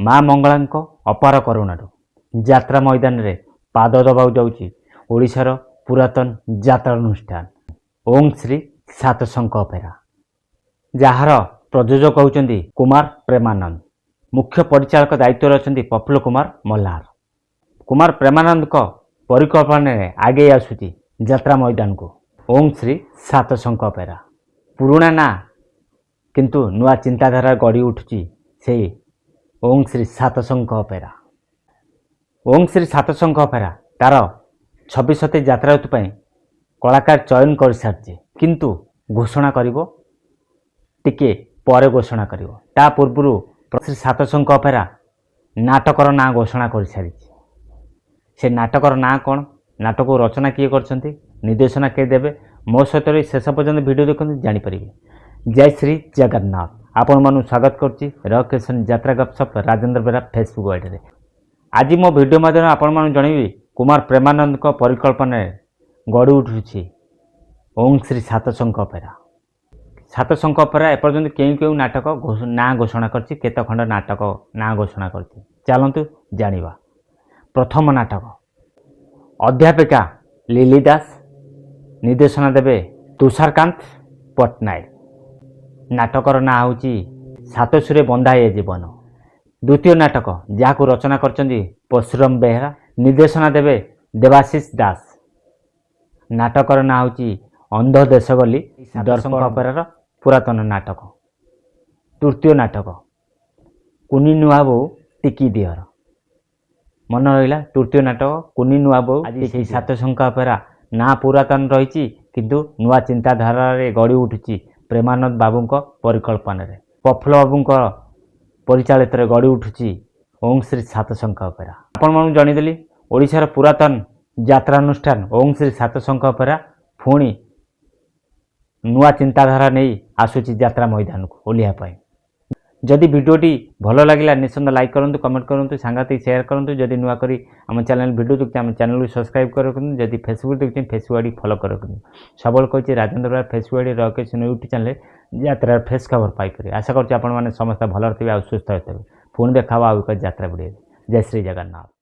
माँ मंगला अपार करुणारू यात्रा मैदान रे पाद दबाऊ जाऊँगी ओडिशार पुरातन यात्रा अनुष्ठान ओम श्री सातशंख अपेरा जार प्रयोजक होउचंदी कुमार प्रेमानंद। मुख्य परिचालक दायित्व अच्छा प्रफुल्ल कुमार मल्हार। कुमार प्रेमानंद को परिकल्पना आगे आसूची यात्रा मैदान को ओम श्री सातशंख अपेरा। पुराणा ना किंतु नुआ चिंताधारा गढ़ी उठुची से ओम श्री सातशंख अपेरा। ओम श्री सातशंख अपेरा तार 26 यात्रा ऋतु कलाकार चयन कर सारी किंतु घोषणा करिवो टिके परे घोषणा करिवो। ता पूर्व श्री सातशंख अपेरा नाटकर ना घोषणा कर सारी। से नाटकर ना कौन, नाटक रचना किए करछंती, निर्देशना किए देवे, मो सहित शेष पर्यंत वीडियो देखते जानीपर। जय श्री जगन्नाथ। आपण मानु स्वागत करुच्ची रकेशन यात्रा गपसप राजेंद्र बेरा फेसबुक आईडी। आज मो वीडियो माध्यम आपण मानु जणैबी कुमार प्रेमानंद को परिकल्पना गढ़ी उठुची ओम श्री सातशंख अपेरा। सातशंख अपेरा एपर्यंत केउ नाटक ना घोषणा करछि, केते खंड नाटक ना घोषणा करछि, चलंतु जानिबा। प्रथम नाटक अध्यापिका लिली दास, निर्देशना देवे तुषारकांत पट्टनायक। नाटकर ना होची सातसुरे बंधाए जीवन। द्वितीय नाटक जहाँ रचना करचंदी परशुराम बेहरा, निर्देशना देवे देवाशीष दास। नाटकर ना होची अंध देश गली दर्शक अपेरार पुरातन नाटक। तृतीय नाटक कुनी नुआ बो टिकी दिहर। मन रहा तृतीय नाटक कुनी नुआ बो। आज सातशंख अपेरा ना पुरातन रही किंतु नुआ चिंताधारा गढ़ी उठुची प्रेमानंद बाबू परिकल्पना रे, प्रफुल्ल बाबू परिचालित गढ़ी उठुची ओम श्री सातशंख अपेरा। आपण मानू जणीदेली ओडिशार पुरातन यात्रा अनुष्ठान ओम श्री सातशंख अपेरा पुणी नुआ चिंताधारा नहीं आसूची यात्रा मैदान को ओलिया। जदि वीडियोटी भल लगे निश्चित लाइक करूँ, कमेंट करूँ, सांगातिक शेयर करूँ। जदि नुआ करी आम चैनल वीडियो देखते आम चैनल को सब्सक्राइब करूँ। जदि फेसबुक देखते फेसबुक आईडी फॉलो करूँ। सबल कही राजेंद्र बेरा Facebook ID Rakesh YouTube channel यात्रा फेस खबर पाइपर। आशा करुँ समस्त भल थे सुस्थ होते। पुणी देखा आउ एक यात्रा वीडियो। जय श्री जगन्नाथ।